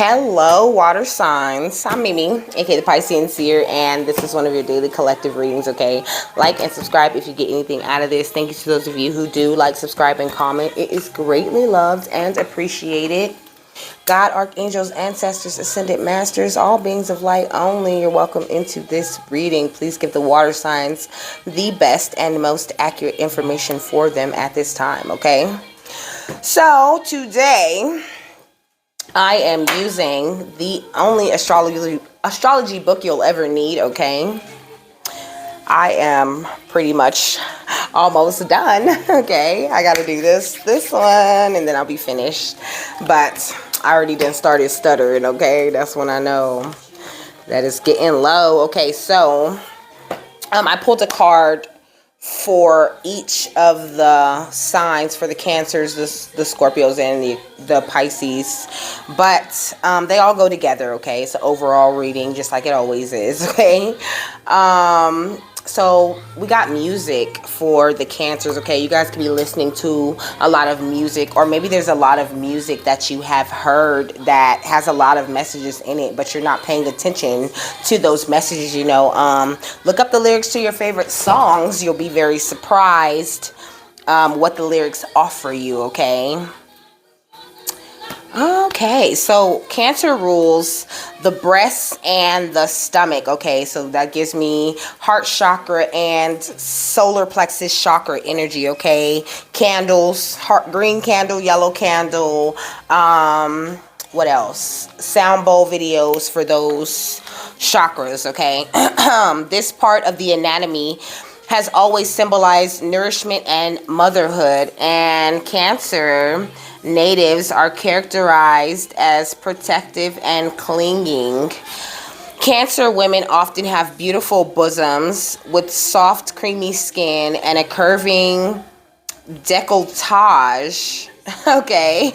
Hello, water signs. I'm Mimi, aka the Piscean Seer, and this is one of your daily collective readings, okay? Like and subscribe if you get anything out of this. Thank you to those of you who do like, subscribe, and comment. It is greatly loved and appreciated. God, archangels, ancestors, ascended masters, all beings of light only, you're welcome into this reading. Please give the water signs the best and most accurate information for them at this time, okay? So, today I am using the only astrology book you'll ever need, okay? I am pretty much almost done, okay? I gotta do this one, and then I'll be finished. But I already done started stuttering, okay? That's when I know that it's getting low. Okay, so I pulled a card for each of the signs, for the Cancers, the Scorpios, and the Pisces, but they all go together, okay? It's an overall reading, just like it always is, okay? So we got music for the Cancers, okay? You guys could be listening to a lot of music, or maybe there's a lot of music that you have heard that has a lot of messages in it, but you're not paying attention to those messages, you know. Look up the lyrics to your favorite songs. You'll be very surprised what the lyrics offer you, okay? Okay, so Cancer rules the breast and the stomach, okay? So that gives me heart chakra and solar plexus chakra energy, okay? Candles, green candle, yellow candle, what else? Sound bowl videos for those chakras, okay? This part of the anatomy has always symbolized nourishment and motherhood, and Cancer natives are characterized as protective and clinging. Cancer women often have beautiful bosoms with soft, creamy skin and a curving decolletage. Okay.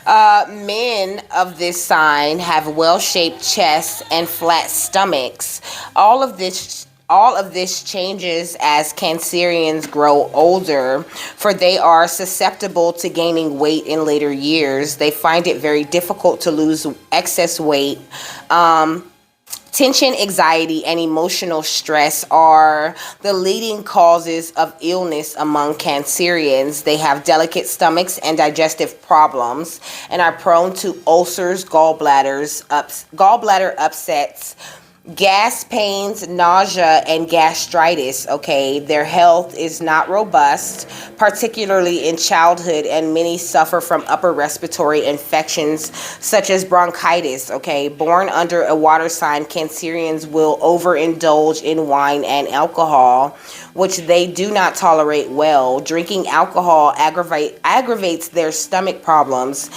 Men of this sign have well-shaped chests and flat stomachs. All of this changes as Cancerians grow older, for they are susceptible to gaining weight in later years. They find it very difficult to lose excess weight. Tension, anxiety, and emotional stress are the leading causes of illness among Cancerians. They have delicate stomachs and digestive problems, and are prone to ulcers, gallbladder upsets, gas pains, nausea, and gastritis, okay? Their health is not robust, particularly in childhood, and many suffer from upper respiratory infections such as bronchitis, okay? Born under a water sign, Cancerians will overindulge in wine and alcohol, which they do not tolerate well. Drinking alcohol aggravates their stomach problems,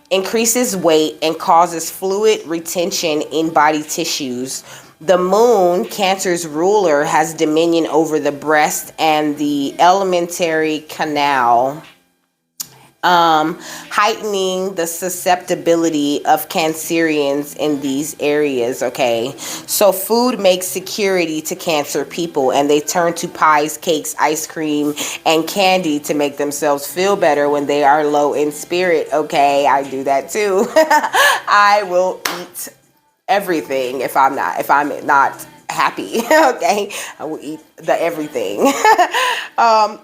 increases weight, and causes fluid retention in body tissues. The moon, Cancer's ruler, has dominion over the breast and the alimentary canal, heightening the susceptibility of Cancerians in these areas, okay? So food makes security to Cancer people, and they turn to pies, cakes, ice cream, and candy to make themselves feel better when they are low in spirit, okay? I do that too. I will eat everything if I'm not happy, okay? I will eat the everything.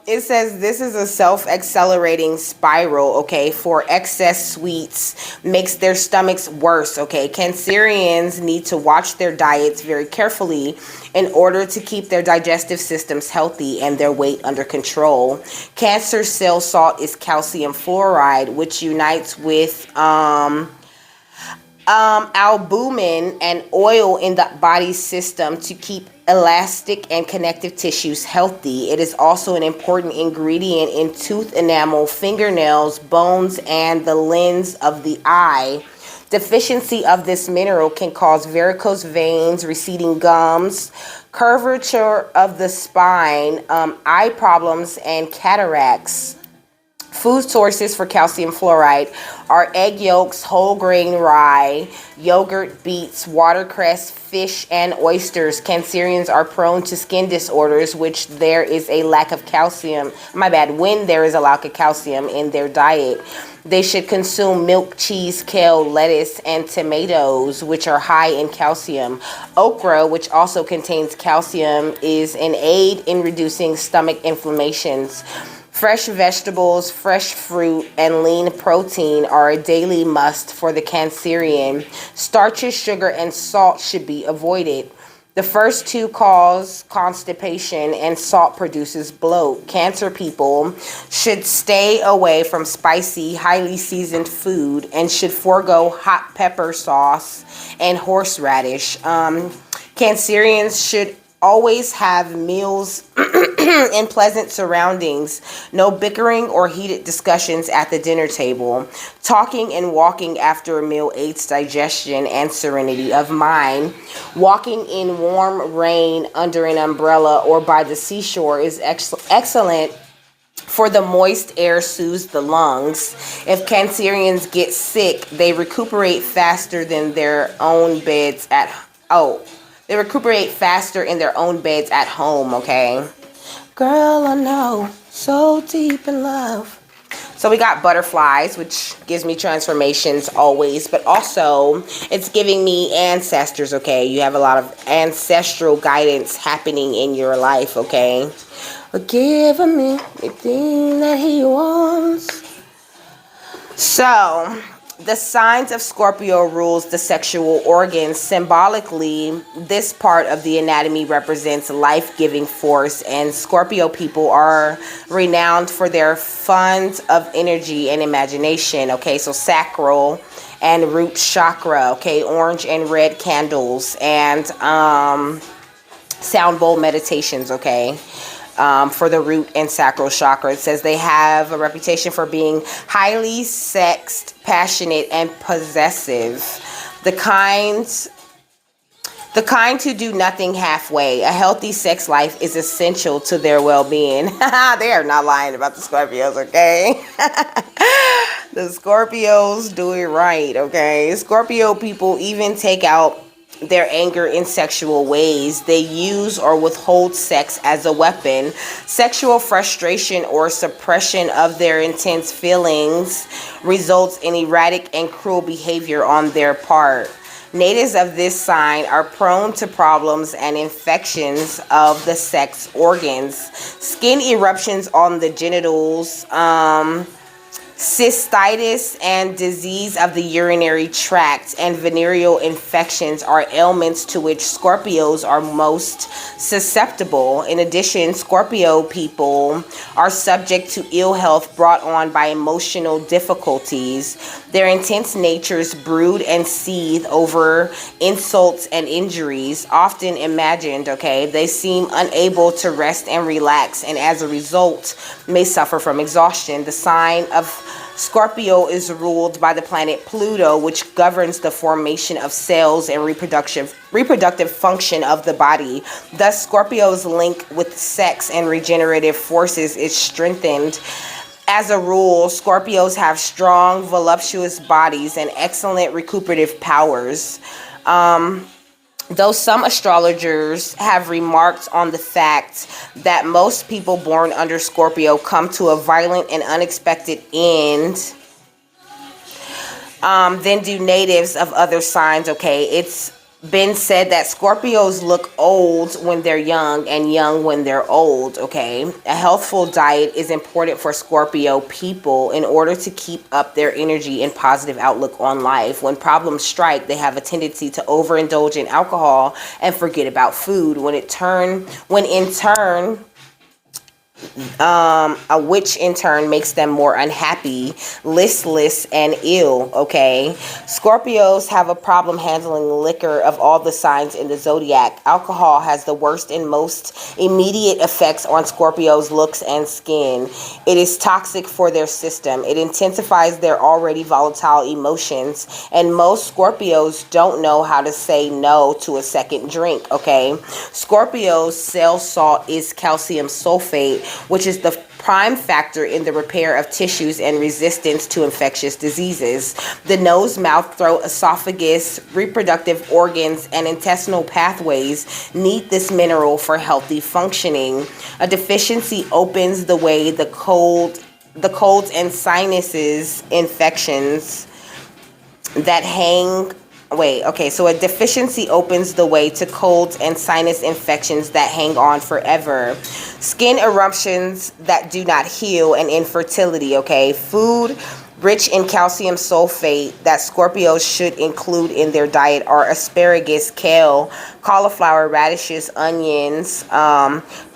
It says this is a self-accelerating spiral, okay? For excess sweets makes their stomachs worse, okay? Cancerians need to watch their diets very carefully in order to keep their digestive systems healthy and their weight under control. Cancer cell salt is calcium fluoride, which unites with albumin and oil in the body system to keep elastic and connective tissues healthy. It is also an important ingredient in tooth enamel, fingernails, bones, and the lens of the eye. Deficiency of this mineral can cause varicose veins, receding gums, curvature of the spine, eye problems, and cataracts. Food sources for calcium fluoride are egg yolks, whole grain rye, yogurt, beets, watercress, fish, and oysters. Cancerians are prone to skin disorders, which there is a lack of calcium. When there is a lack of calcium in their diet. They should consume milk, cheese, kale, lettuce, and tomatoes, which are high in calcium. Okra, which also contains calcium, is an aid in reducing stomach inflammations. Fresh vegetables, fresh fruit, and lean protein are a daily must for the Cancerian. Starches, sugar, and salt should be avoided. The first two cause constipation, and salt produces bloat. Cancer people should stay away from spicy, highly seasoned food and should forego hot pepper sauce and horseradish. Cancerians should always have meals in pleasant surroundings. No bickering or heated discussions at the dinner table. Talking and walking after a meal aids digestion and serenity of mind. Walking in warm rain under an umbrella or by the seashore is excellent, for the moist air soothes the lungs. If Cancerians get sick, they recuperate faster than their own beds They recuperate faster in their own beds at home, okay? Girl, I know, so deep in love. So we got butterflies, which gives me transformations always, but also it's giving me ancestors, okay? You have a lot of ancestral guidance happening in your life, okay? But give him everything that he wants. So the signs of Scorpio rules the sexual organs. Symbolically, this part of the anatomy represents life-giving force, and Scorpio people are renowned for their fund of energy and imagination. Okay, so sacral and root chakra. Okay, orange and red candles and sound bowl meditations. Okay. For the root and sacral chakra. It says they have a reputation for being highly sexed, passionate, and possessive. The kind who do nothing halfway. A healthy sex life is essential to their well-being. They are not lying about the Scorpios, okay? The Scorpios do it right, okay? Scorpio people even take out their anger in sexual ways. They use or withhold sex as a weapon. Sexual frustration or suppression of their intense feelings results in erratic and cruel behavior on their part. Natives of this sign are prone to problems and infections of the sex organs. Skin eruptions on the genitals, cystitis and disease of the urinary tract, and venereal infections are ailments to which Scorpios are most susceptible. In addition, Scorpio people are subject to ill health brought on by emotional difficulties. Their intense natures brood and seethe over insults and injuries, often imagined, okay? They seem unable to rest and relax, and as a result may suffer from exhaustion. The sign of Scorpio is ruled by the planet Pluto, which governs the formation of cells and reproductive function of the body. Thus, Scorpio's link with sex and regenerative forces is strengthened. As a rule, Scorpios have strong, voluptuous bodies and excellent recuperative powers. Though some astrologers have remarked on the fact that most people born under Scorpio come to a violent and unexpected end, than do natives of other signs, okay? It's been said that Scorpios look old when they're young and young when they're old, okay? A healthful diet is important for Scorpio people in order to keep up their energy and positive outlook on life. When problems strike, they have a tendency to overindulge in alcohol and forget about food, which in turn makes them more unhappy, listless, and ill, okay? Scorpios have a problem handling liquor of all the signs in the zodiac. Alcohol has the worst and most immediate effects on Scorpios' looks and skin. It is toxic for their system. It intensifies their already volatile emotions, and most Scorpios don't know how to say no to a second drink, okay? Scorpios' cell salt is calcium sulfate, which is the prime factor in the repair of tissues and resistance to infectious diseases. The nose, mouth, throat, esophagus, reproductive organs, and intestinal pathways need this mineral for healthy functioning. A deficiency opens the way the colds and sinuses infections that hang so a deficiency opens the way to colds and sinus infections that hang on forever. Skin eruptions that do not heal, and infertility, okay? Food rich in calcium sulfate that Scorpios should include in their diet are asparagus, kale, cauliflower, radishes, onions,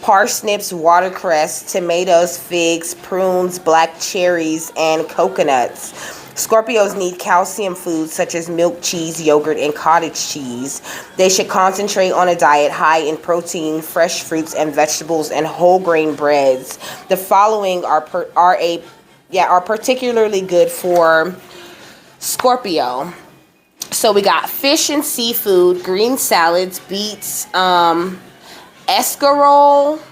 parsnips, watercress, tomatoes, figs, prunes, black cherries, and coconuts. Scorpios need calcium foods such as milk, cheese, yogurt, and cottage cheese. They should concentrate on a diet high in protein, fresh fruits and vegetables, and whole grain breads. The following are particularly good for Scorpio. So we got fish and seafood, green salads, beets, escarole,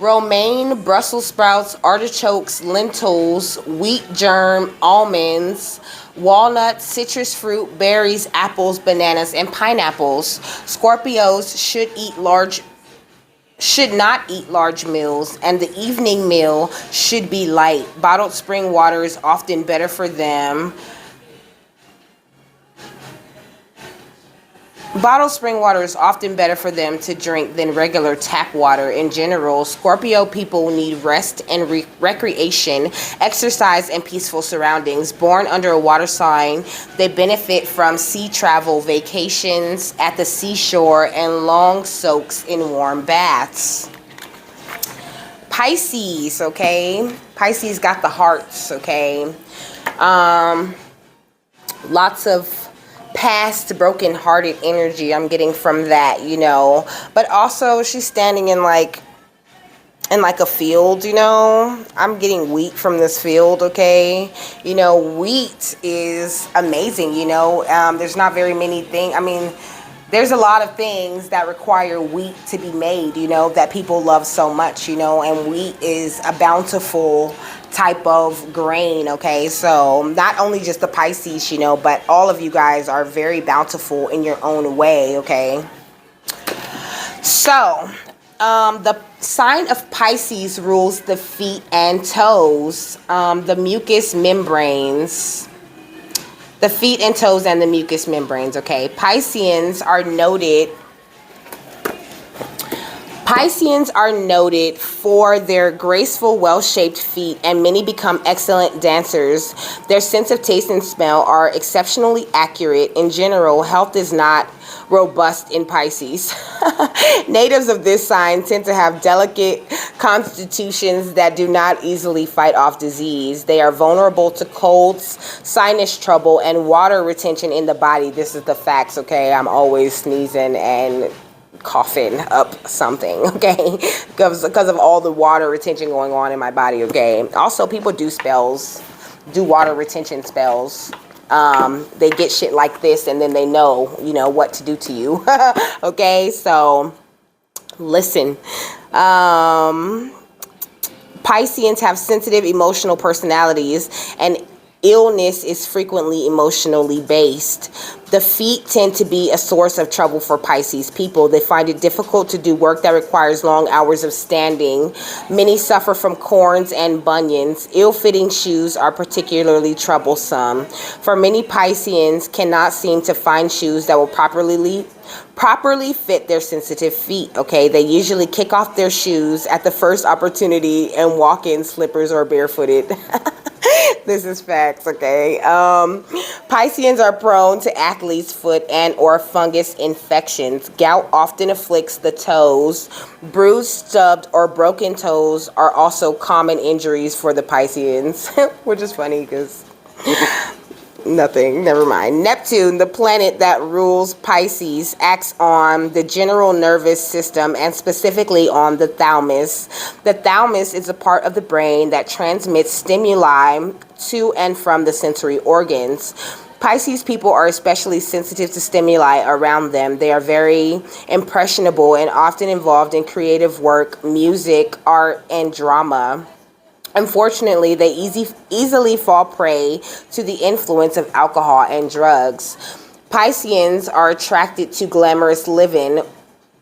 romaine, Brussels sprouts, artichokes, lentils, wheat germ, almonds, walnuts, citrus fruit, berries, apples, bananas, and pineapples. Scorpios should not eat large meals, and the evening meal should be light. Bottled spring water is often better for them. Bottled spring water is often better for them to drink than regular tap water. In general, Scorpio people need rest and recreation, exercise, and peaceful surroundings. Born under a water sign, they benefit from sea travel, vacations at the seashore, and long soaks in warm baths. Pisces, okay? Pisces got the hearts, okay? Lots of past broken-hearted energy I'm getting from that, you know. But also she's standing in like a field, you know. I'm getting wheat from this field, okay? You know, wheat is amazing, you know. There's not very many things. I mean, there's a lot of things that require wheat to be made, you know, that people love so much, you know. And wheat is a bountiful type of grain, okay? So not only just the Pisces, you know, but all of you guys are very bountiful in your own way, okay? So the sign of Pisces rules the feet and toes, the mucous membranes, the feet and toes and the mucous membranes, okay? Pisceans are noted for their graceful, well-shaped feet, and many become excellent dancers. Their sense of taste and smell are exceptionally accurate. In general, health is not robust in Pisces. Natives of this sign tend to have delicate constitutions that do not easily fight off disease. They are vulnerable to colds, sinus trouble, and water retention in the body. This is the facts, okay? I'm always sneezing and coughing up something, okay, because of all the water retention going on in my body, okay? Also, people do water retention spells. They get shit like this, and then they know, you know, what to do to you. Okay, so listen. Pisceans have sensitive emotional personalities, and illness is frequently emotionally based. The feet tend to be a source of trouble for Pisces people. They find it difficult to do work that requires long hours of standing. Many suffer from corns and bunions. Ill-fitting shoes are particularly troublesome. For many, Pisceans cannot seem to find shoes that will properly fit their sensitive feet, okay? They usually kick off their shoes at the first opportunity and walk in slippers or barefooted. This is facts, okay? Pisceans are prone to athlete's foot and or fungus infections. Gout often afflicts the toes. Bruised, stubbed, or broken toes are also common injuries for the Pisceans, which is funny because nothing, never mind. Neptune, the planet that rules Pisces, acts on the general nervous system and specifically on the thalamus. The thalamus is a part of the brain that transmits stimuli to and from the sensory organs. Pisces people are especially sensitive to stimuli around them. They are very impressionable and often involved in creative work, music, art, and drama. Unfortunately, they easily fall prey to the influence of alcohol and drugs. Pisceans are attracted to glamorous living,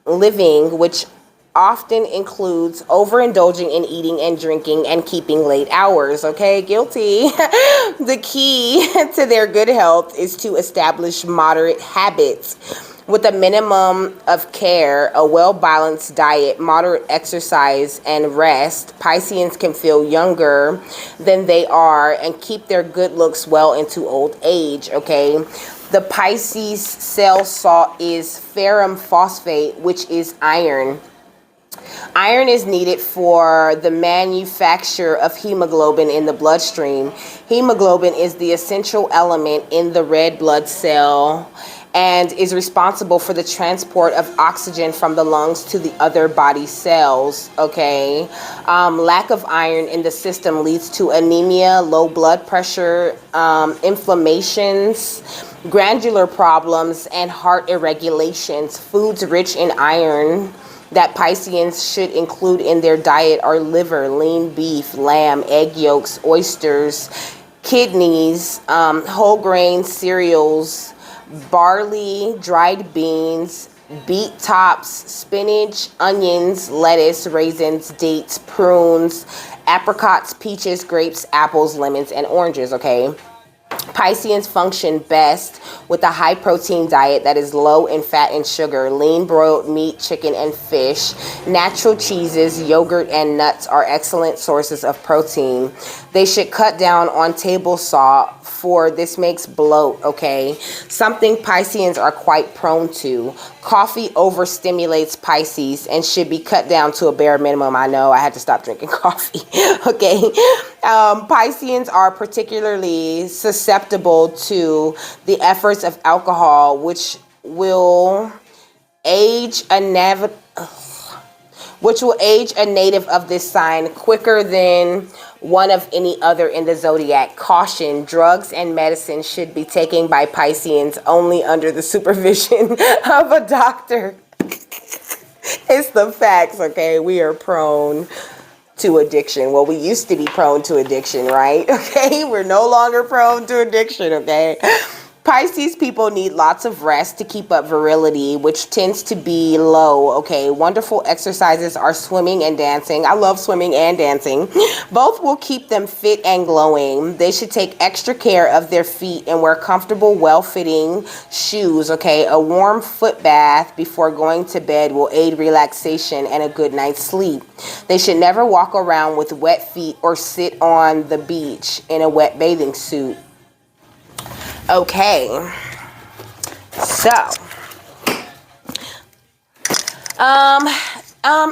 which often includes overindulging in eating and drinking and keeping late hours. Okay, guilty. The key to their good health is to establish moderate habits. With a minimum of care, a well-balanced diet, moderate exercise, and rest, Pisceans can feel younger than they are and keep their good looks well into old age, okay? The Pisces cell salt is ferrum phosphate, which is iron. Iron is needed for the manufacture of hemoglobin in the bloodstream. Hemoglobin is the essential element in the red blood cell and is responsible for the transport of oxygen from the lungs to the other body cells, okay? Lack of iron in the system leads to anemia, low blood pressure, inflammations, glandular problems, and heart irregulations. Foods rich in iron that Pisceans should include in their diet are liver, lean beef, lamb, egg yolks, oysters, kidneys, whole grain cereals, barley, dried beans, beet tops, spinach, onions, lettuce, raisins, dates, prunes, apricots, peaches, grapes, apples, lemons, and oranges, okay? Pisceans function best with a high protein diet that is low in fat and sugar. Lean broiled meat, chicken, and fish, natural cheeses, yogurt, and nuts are excellent sources of protein. They should cut down on table salt, for this makes bloat, okay? Something Pisceans are quite prone to. Coffee overstimulates Pisces and should be cut down to a bare minimum. I know I had to stop drinking coffee, okay? Pisceans are particularly susceptible to the efforts of alcohol, which will age a native of this sign quicker than one of any other in the zodiac. Caution, drugs and medicine should be taken by Pisceans only under the supervision of a doctor. It's the facts, okay? We are prone to addiction. Well, we used to be prone to addiction, right? Okay, we're no longer prone to addiction, okay? Pisces people need lots of rest to keep up virility, which tends to be low, okay? Wonderful exercises are swimming and dancing. I love swimming and dancing. Both will keep them fit and glowing. They should take extra care of their feet and wear comfortable, well-fitting shoes, okay? A warm foot bath before going to bed will aid relaxation and a good night's sleep. They should never walk around with wet feet or sit on the beach in a wet bathing suit. Okay, so,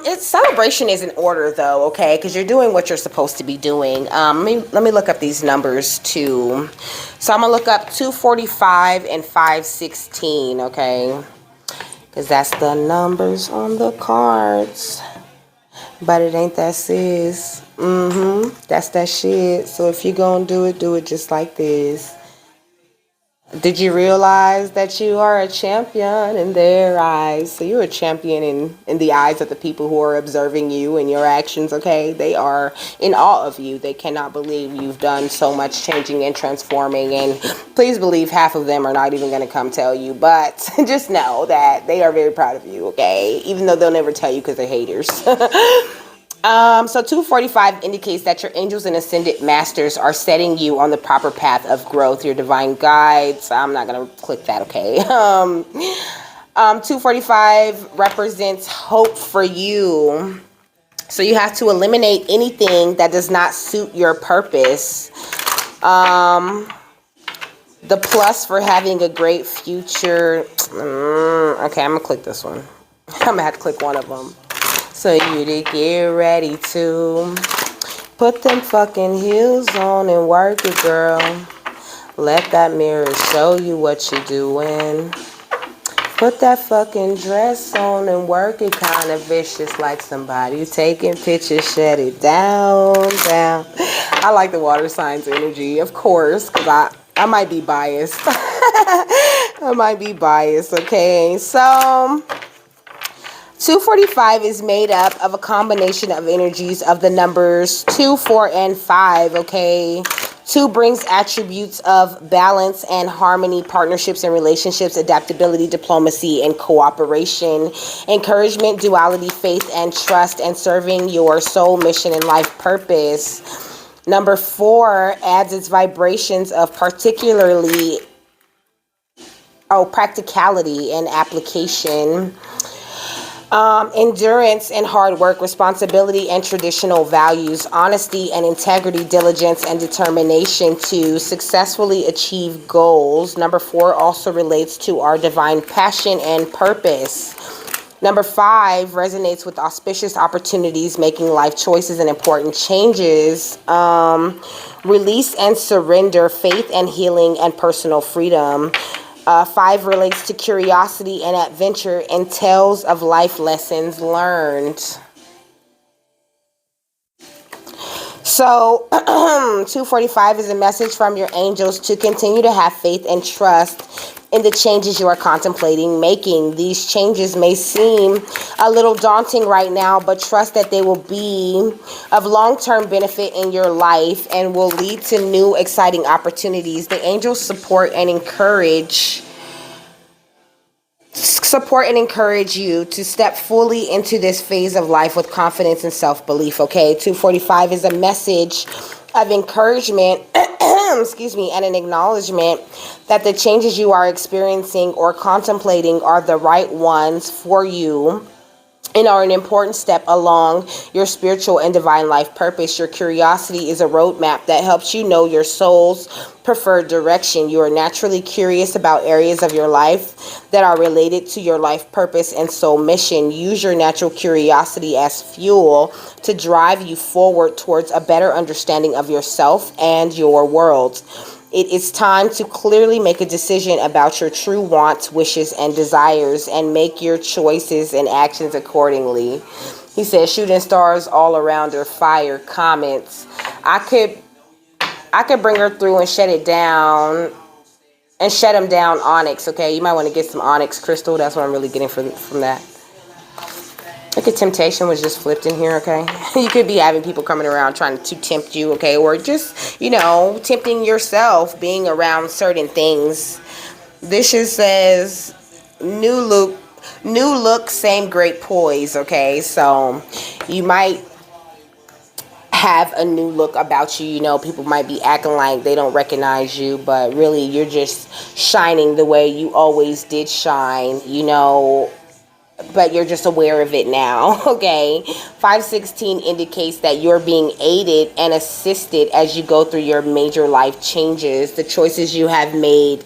its celebration is in order though, okay, because you're doing what you're supposed to be doing. Let me look up these numbers too. So I'm gonna look up 245 and 516, okay, because that's the numbers on the cards. But it ain't that, sis. That's that shit. So if you're gonna do it just like this. Did you realize that you are a champion in their eyes? So you're a champion in the eyes of the people who are observing you and your actions, okay? They are in awe of you. They cannot believe you've done so much changing and transforming. And please believe half of them are not even going to come tell you. But just know that they are very proud of you, okay? Even though they'll never tell you because they're haters. So 245 indicates that your angels and ascended masters are setting you on the proper path of growth. Your divine guides. I'm not going to click that, okay? 245 represents hope for you. So you have to eliminate anything that does not suit your purpose. The plus for having a great future. Okay, I'm going to click this one. I'm going to have to click one of them. So you to get ready to put them fucking heels on and work it, girl. Let that mirror show you what you're doing. Put that fucking dress on and work it kind of vicious like somebody taking pictures. Shut it down. I like the water signs energy, of course, because I might be biased. I might be biased, okay? So 245 is made up of a combination of energies of the numbers 2, 4, and 5, okay? 2 brings attributes of balance and harmony, partnerships and relationships, adaptability, diplomacy, and cooperation, encouragement, duality, faith, and trust, and serving your soul mission and life purpose. Number 4 adds its vibrations of practicality and application, endurance and hard work, responsibility and traditional values, honesty and integrity, diligence and determination to successfully achieve goals. Number 4 also relates to our divine passion and purpose. Number 5 resonates with auspicious opportunities, making life choices and important changes, release and surrender, faith and healing, and personal freedom. 5 relates to curiosity and adventure and tales of life lessons learned. So 245 is a message from your angels to continue to have faith and trust in the changes you are contemplating making. These changes may seem a little daunting right now, but trust that they will be of long-term benefit in your life and will lead to new exciting opportunities. The angels support and encourage you to step fully into this phase of life with confidence and self-belief, okay? 245 is a message of encouragement, excuse me, and an acknowledgement that the changes you are experiencing or contemplating are the right ones for you and are an important step along your spiritual and divine life purpose. Your curiosity is a roadmap that helps you know your soul's preferred direction. You are naturally curious about areas of your life that are related to your life purpose and soul mission. Use your natural curiosity as fuel to drive you forward towards a better understanding of yourself and your world. It is time to clearly make a decision about your true wants, wishes, and desires and make your choices and actions accordingly. He says, shooting stars all around her, fire, comments. I could bring her through and shut it down and shut them down, onyx, okay? You might want to get some onyx crystal. That's what I'm really getting from that. Look at temptation was just flipped in here, okay? You could be having people coming around trying to tempt you, okay? Or just, tempting yourself, being around certain things. This just says, new look, same great poise, okay? So you might have a new look about you. People might be acting like they don't recognize you, but really you're just shining the way you always did shine, but you're just aware of it now, okay? 516 indicates that you're being aided and assisted as you go through your major life changes, the choices you have made.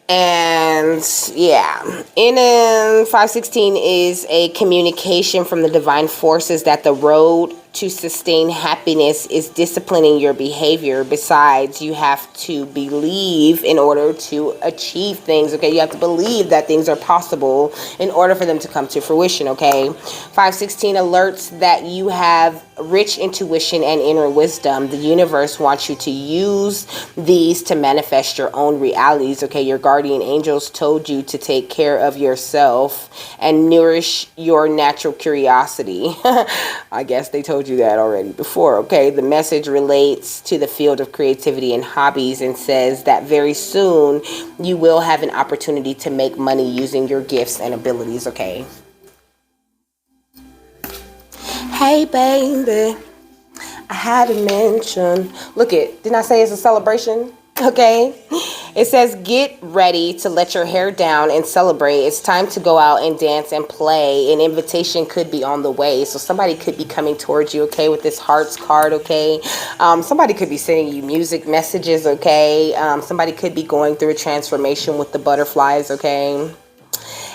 And yeah, in 516 is a communication from the divine forces that the road to sustain happiness is disciplining your behavior. Besides, you have to believe in order to achieve things, okay? You have to believe that things are possible in order for them to come to fruition, okay? 516 alerts that you have rich intuition and inner wisdom. The universe wants you to use these to manifest your own realities, okay? Your guardian angels told you to take care of yourself and nourish your natural curiosity. I guess they told you that already before, okay? The message relates to the field of creativity and hobbies and says that very soon you will have an opportunity to make money using your gifts and abilities, okay? Hey, baby, I had to mention. Look it, didn't I say it's a celebration? Okay. It says, get ready to let your hair down and celebrate. It's time to go out and dance and play. An invitation could be on the way. So somebody could be coming towards you, okay, with this hearts card, okay? Somebody could be sending you music messages, okay? Somebody could be going through a transformation with the butterflies, okay?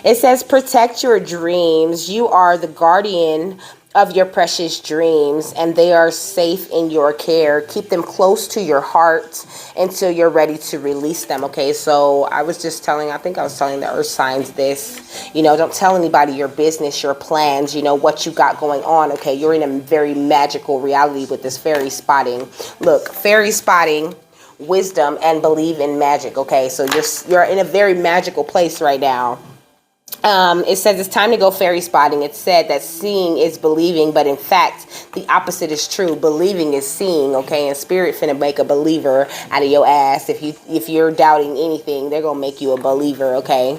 It says, protect your dreams. You are the guardian of your precious dreams, and they are safe in your care. Keep them close to your heart until you're ready to release them, okay? So I was telling the earth signs this, don't tell anybody your business, your plans, what you got going on, okay? You're in a very magical reality with this fairy spotting. Look, fairy spotting wisdom and believe in magic. Okay, so you're in a very magical place right now. It says it's time to go fairy spotting. It said that seeing is believing, but in fact, the opposite is true. Believing is seeing, okay? And spirit finna make a believer out of your ass. If you're doubting anything, they're gonna make you a believer, okay?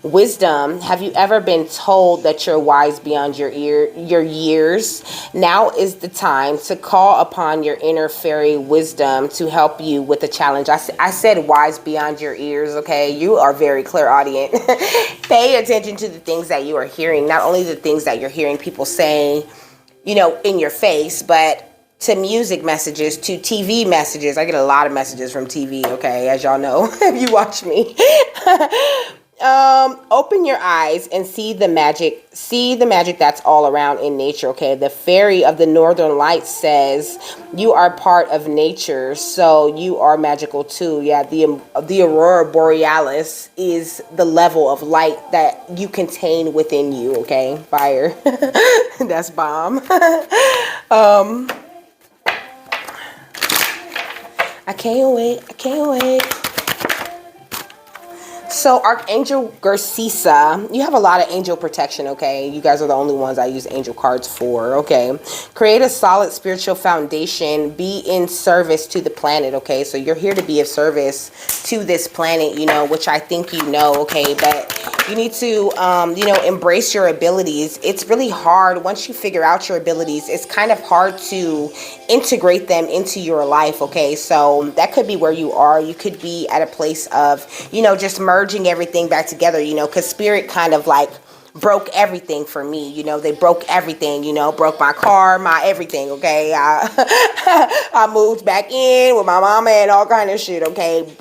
Wisdom. Have you ever been told that you're wise beyond your years? Now is the time to call upon your inner fairy wisdom to help you with the challenge. I said wise beyond your ears, okay? You are very clairaudient. Pay attention to the things that you are hearing, not only the things that you're hearing people saying, you know, in your face, but to music messages, to TV messages. I get a lot of messages from TV, okay, as y'all know, if you watch me. Open your eyes and see the magic that's all around in nature. Okay, the fairy of the northern lights says you are part of nature, so you are magical too. Yeah, the aurora borealis is the level of light that you contain within you. Okay, fire. That's bomb. I can't wait. So Archangel Garcisa, you have a lot of angel protection, okay? You guys are the only ones I use angel cards for, okay? Create a solid spiritual foundation. Be in service to the planet, okay? So you're here to be of service to this planet, you know, which I think you know, okay? But you need to, you know, embrace your abilities. It's really hard. Once you figure out your abilities, it's kind of hard to integrate them into your life, okay? So that could be where you are. You could be at a place of, you know, just merging everything back together, you know, because spirit kind of like broke everything for me, you know. They broke everything, you know, broke my car, my everything, okay? I moved back in with my mama and all kind of shit, okay?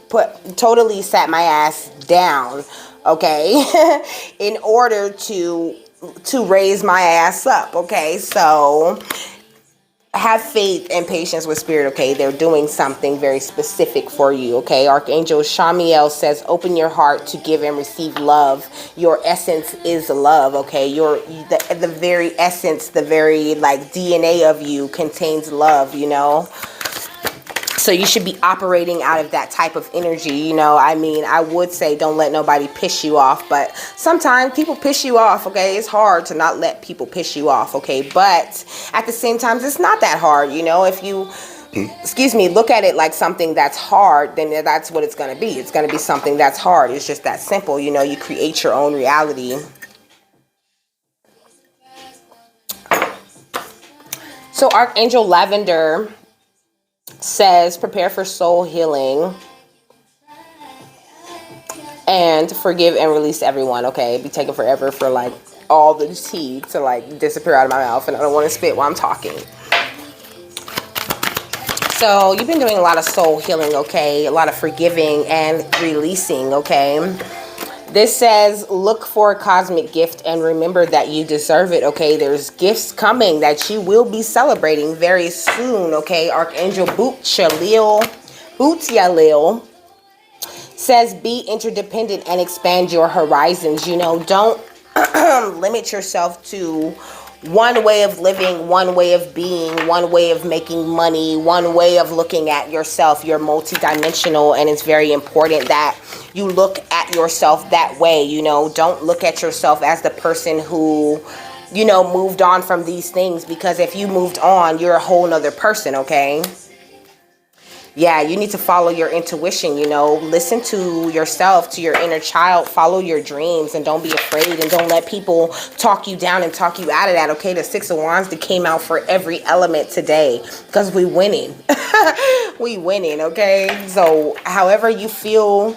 Totally sat my ass down, okay? In order to raise my ass up, okay? So have faith and patience with spirit, okay? They're doing something very specific for you, okay? Archangel Shamiel says, open your heart to give and receive love. Your essence is love, okay? The very essence, the very like DNA of you contains love, you know? So you should be operating out of that type of energy, you know. I mean, I would say don't let nobody piss you off, but sometimes people piss you off, okay? It's hard to not let people piss you off, okay? But at the same time, it's not that hard, you know. If you, excuse me, look at it like something that's hard, then that's what it's going to be. It's going to be something that's hard. It's just that simple, you know. You create your own reality. So Archangel Lavender says prepare for soul healing and forgive and release everyone, okay? It'd be taking forever for like all the tea to like disappear out of my mouth, and I don't want to spit while I'm talking. So you've been doing a lot of soul healing, okay? A lot of forgiving and releasing, okay? This says, look for a cosmic gift and remember that you deserve it, okay? There's gifts coming that you will be celebrating very soon, okay? Archangel Bootyalil says, be interdependent and expand your horizons. You know, don't limit yourself to one way of living, one way of being, one way of making money, one way of looking at yourself. You're multidimensional, and it's very important that you look at yourself that way. You know, don't look at yourself as the person who, you know, moved on from these things, because if you moved on, you're a whole nother person, okay? Yeah, you need to follow your intuition, you know, listen to yourself, to your inner child, follow your dreams, and don't be afraid, and don't let people talk you down and talk you out of that, okay? The Six of Wands that came out for every element today, because we winning. We winning, okay? So however you feel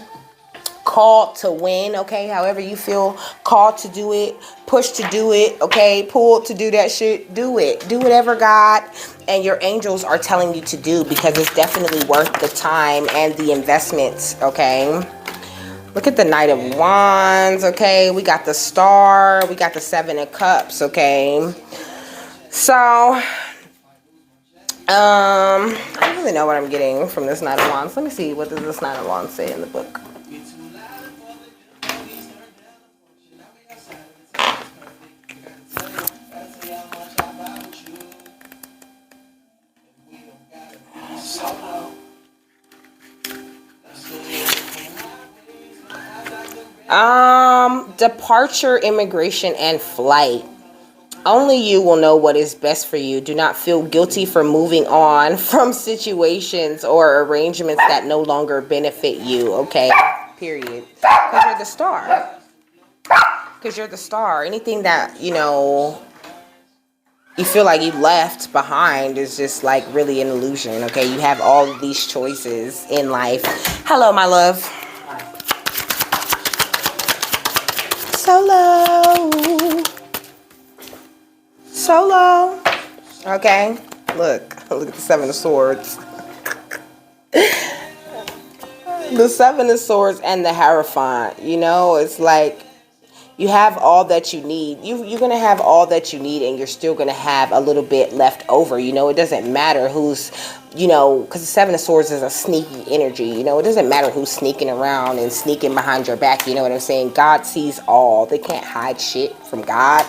called to win, okay? However you feel called to do it, push to do it, okay? Pulled to do that shit, do it. Do whatever God and your angels are telling you to do, because it's definitely worth the time and the investments, okay? Look at the Knight of Wands, okay? We got the Star, we got the Seven of Cups, okay? So, I don't really know what I'm getting from this Knight of Wands. Let me see, what does this Knight of Wands say in the book? Departure, immigration, and flight. Only you will know what is best for you. Do not feel guilty for moving on from situations or arrangements that no longer benefit you, okay? Period. Because you're the star. Because you're the star. Anything that, you know, you feel like you left behind is just like really an illusion, okay? You have all of these choices in life. Hello, my love. Solo. Okay. Look at the Seven of Swords. The Seven of Swords and the Hierophant. You know, it's like you have all that you need. You're going to have all that you need, and you're still going to have a little bit left over. You know, it doesn't matter who's, you know, because the Seven of Swords is a sneaky energy. You know, it doesn't matter who's sneaking around and sneaking behind your back. You know what I'm saying? God sees all. They can't hide shit from God.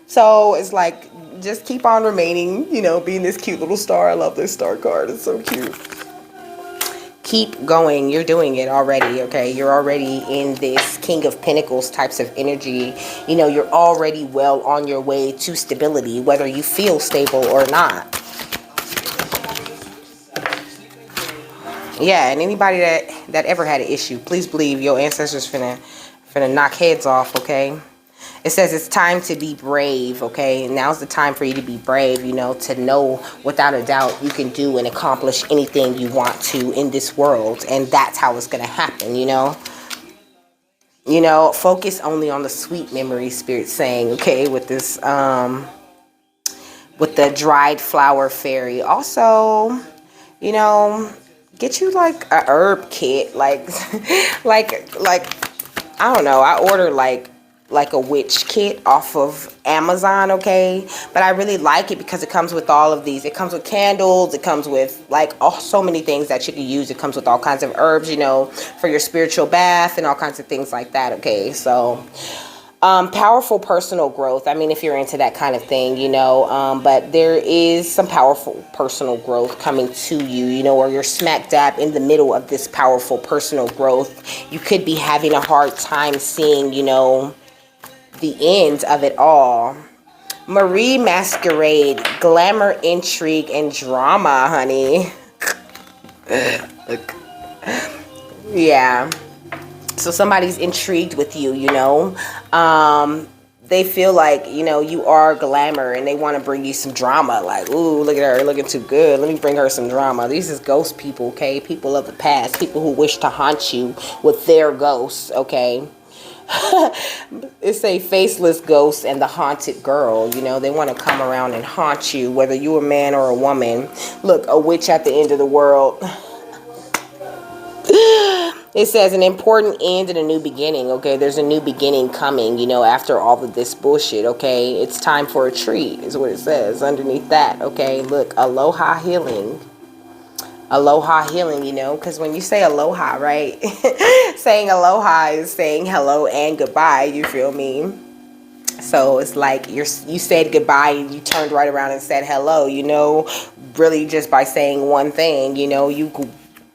So it's like, just keep on remaining, you know, being this cute little star. I love this star card. It's so cute. Keep going. You're doing it already, okay? You're already in this King of Pentacles types of energy. You know, you're already well on your way to stability, whether you feel stable or not. Yeah, and anybody that ever had an issue, please believe your ancestors finna knock heads off, okay? It says it's time to be brave, okay? Now's the time for you to be brave, you know, to know without a doubt you can do and accomplish anything you want to in this world. And that's how it's going to happen, you know? You know, focus only on the sweet memory, Spirit saying, okay, with this, with the dried flower fairy. Also, you know, get you like a herb kit, like, like, I don't know, I ordered like a witch kit off of Amazon, okay? But I really like it because it comes with all of these. It comes with candles. It comes with like so many things that you can use. It comes with all kinds of herbs, you know, for your spiritual bath and all kinds of things like that, okay? So, powerful personal growth. I mean, if you're into that kind of thing, you know, but there is some powerful personal growth coming to you, you know, or you're smack dab in the middle of this powerful personal growth. You could be having a hard time seeing, you know, the end of it all. Marie Masquerade, glamour, intrigue, and drama, honey. Look. Yeah. So somebody's intrigued with you, you know. They feel like, you know, you are glamour and they want to bring you some drama. Like, ooh, look at her looking too good. Let me bring her some drama. These is ghost people, okay? People of the past. People who wish to haunt you with their ghosts, okay? It's a faceless ghost and the haunted girl. You know, they want to come around and haunt you, whether you're a man or a woman. Look, a witch at the end of the world. It says an important end and a new beginning, okay? There's a new beginning coming, you know, after all of this bullshit, okay? It's time for a treat is what it says underneath that, okay? Look, aloha healing. Aloha healing, you know, because when you say aloha, right? Saying aloha is saying hello and goodbye, you feel me? So it's like you said goodbye and you turned right around and said hello, you know, really just by saying one thing, you know, you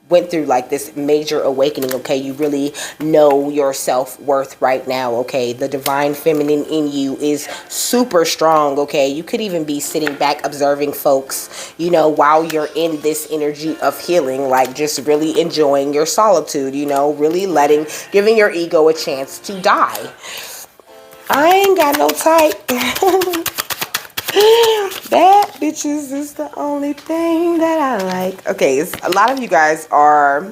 went through like this major awakening, okay? You really know your self-worth right now, okay? The divine feminine in you is super strong, okay? You could even be sitting back observing folks, you know, while you're in this energy of healing, like just really enjoying your solitude, you know, really giving your ego a chance to die. I ain't got no type. Bad bitches is the only thing that I like. Okay, a lot of you guys are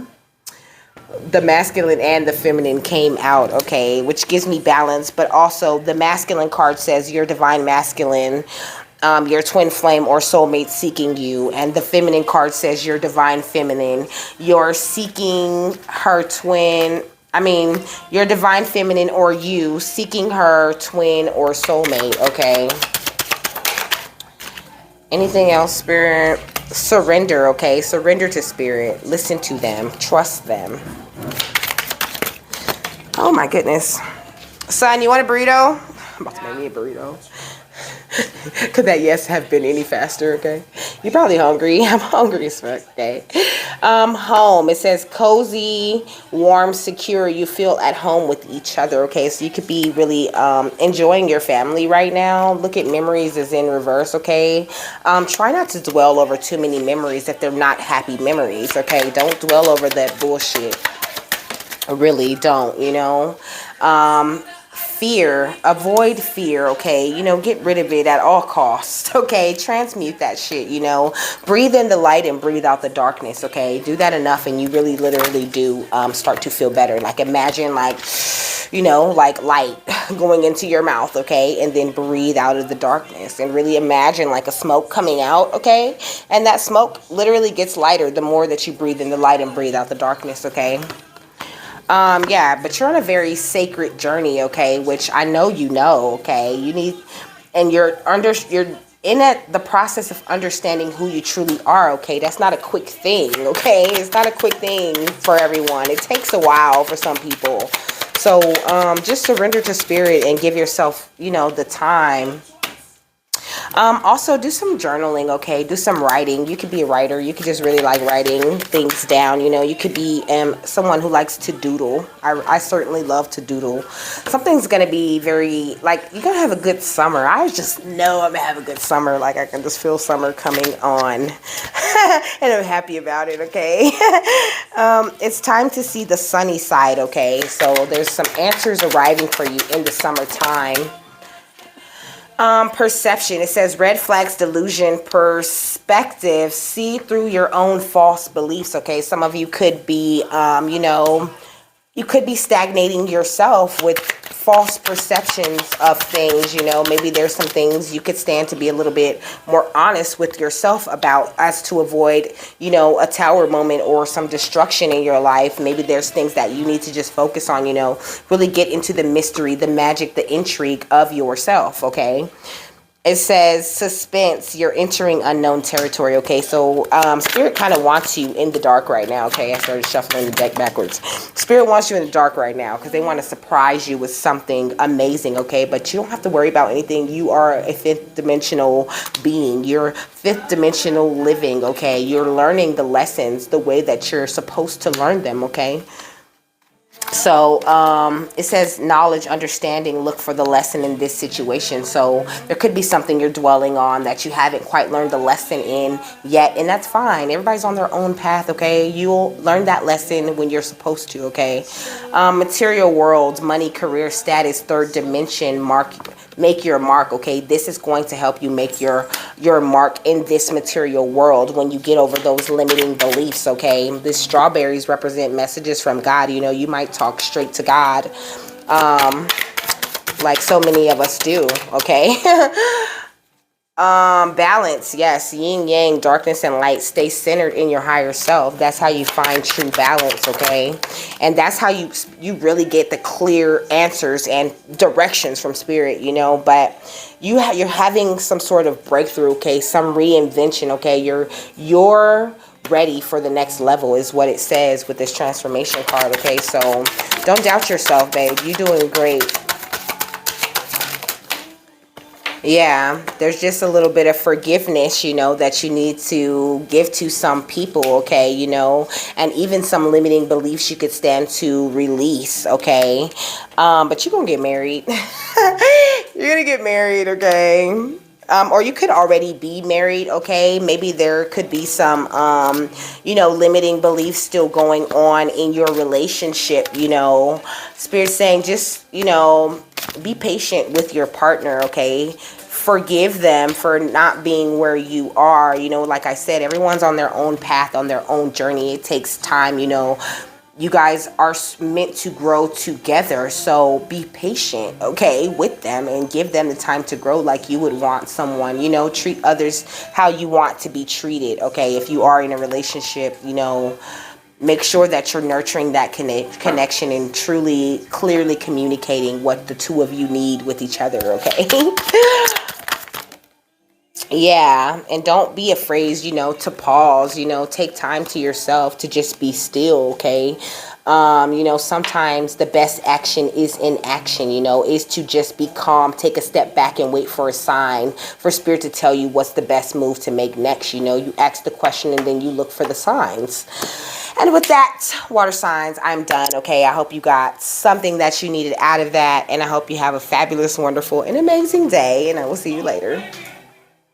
the masculine and the feminine came out, okay, which gives me balance. But also the masculine card says your divine masculine, your twin flame or soulmate seeking you, and the feminine card says your divine feminine, you're seeking her twin. Your divine feminine or you seeking her twin or soulmate, okay? Anything else, Spirit? Surrender, okay? Surrender to Spirit. Listen to them. Trust them. Oh, my goodness. Son, you want a burrito? I'm about to make me a burrito. Could that yes have been any faster, okay? You're probably hungry. I'm hungry as fuck. Okay. Home. It says cozy, warm, secure. You feel at home with each other. Okay. So you could be really enjoying your family right now. Look at memories as in reverse. Okay. Try not to dwell over too many memories if they're not happy memories. Okay. Don't dwell over that bullshit. Really don't, you know. Fear, avoid fear, okay? You know, get rid of it at all costs, okay? Transmute that shit, you know. Breathe in the light and breathe out the darkness, okay? Do that enough and you really literally do start to feel better. Like imagine like, you know, like light going into your mouth, okay? And then breathe out of the darkness and really imagine like a smoke coming out, okay? And that smoke literally gets lighter the more that you breathe in the light and breathe out the darkness, okay? Yeah, but you're on a very sacred journey, okay, which I know you know, okay. You need, and you're in the process of understanding who you truly are, okay. That's not a quick thing, okay. It's not a quick thing for everyone. It takes a while for some people. So just surrender to spirit and give yourself, you know, the time. Also do some journaling, okay? Do some writing. You could be a writer. You could just really like writing things down, you know. You could be someone who likes to doodle. I certainly love to doodle. Something's going to be very, like, you're going to have a good summer. I just know I'm going to have a good summer. Like, I can just feel summer coming on. And I'm happy about it, okay? It's time to see the sunny side, okay? So there's some answers arriving for you in the summertime. Perception. It says red flags, delusion, perspective. See through your own false beliefs. Okay, some of you could be, you know, you could be stagnating yourself with false perceptions of things. You know, maybe there's some things you could stand to be a little bit more honest with yourself about, as to avoid, you know, a tower moment or some destruction in your life. Maybe there's things that you need to just focus on, you know, really get into the mystery, the magic, the intrigue of yourself, okay? It says suspense, you're entering unknown territory, okay? So Spirit kind of wants you in the dark right now, okay? I started shuffling the deck backwards. Spirit wants you in the dark right now because they want to surprise you with something amazing, okay? But you don't have to worry about anything. You are a fifth dimensional being. You're fifth dimensional living, okay? You're learning the lessons the way that you're supposed to learn them, okay? So it says knowledge, understanding, look for the lesson in this situation. So there could be something you're dwelling on that you haven't quite learned the lesson in yet, and that's fine. Everybody's on their own path, okay? You'll learn that lesson when you're supposed to, okay? Material world, money, career, status, third dimension, make your mark, okay? This is going to help you make your mark in this material world when you get over those limiting beliefs, okay? The strawberries represent messages from God. You know, you might talk straight to God, like so many of us do, okay? Balance, yes, yin yang, darkness and light. Stay centered in your higher self. That's how you find true balance, okay? And that's how you really get the clear answers and directions from spirit, you know. But you're having some sort of breakthrough, okay? Some reinvention, okay? You're ready for the next level is what it says with this transformation card, okay? So don't doubt yourself, babe. You're doing great. Yeah, there's just a little bit of forgiveness, you know, that you need to give to some people, okay, you know, and even some limiting beliefs you could stand to release, okay? But you're gonna get married. You're gonna get married, okay? Or you could already be married, okay? Maybe there could be some, you know, limiting beliefs still going on in your relationship, you know. Spirit's saying just, you know, be patient with your partner, okay? Forgive them for not being where you are. You know, like I said, everyone's on their own path, on their own journey. It takes time, you know. You guys are meant to grow together, so be patient, okay, with them and give them the time to grow like you would want someone, you know. Treat others how you want to be treated, okay? If you are in a relationship, you know, make sure that you're nurturing that connection and truly, clearly communicating what the two of you need with each other, okay? Yeah, and don't be afraid, you know, to pause, you know, take time to yourself to just be still, okay? You know, sometimes the best action is inaction, you know, is to just be calm, take a step back and wait for a sign, for spirit to tell you what's the best move to make next. You know, you ask the question and then you look for the signs. And with that, water signs, I'm done. Okay, I hope you got something that you needed out of that, and I hope you have a fabulous, wonderful, and amazing day, and I will see you later.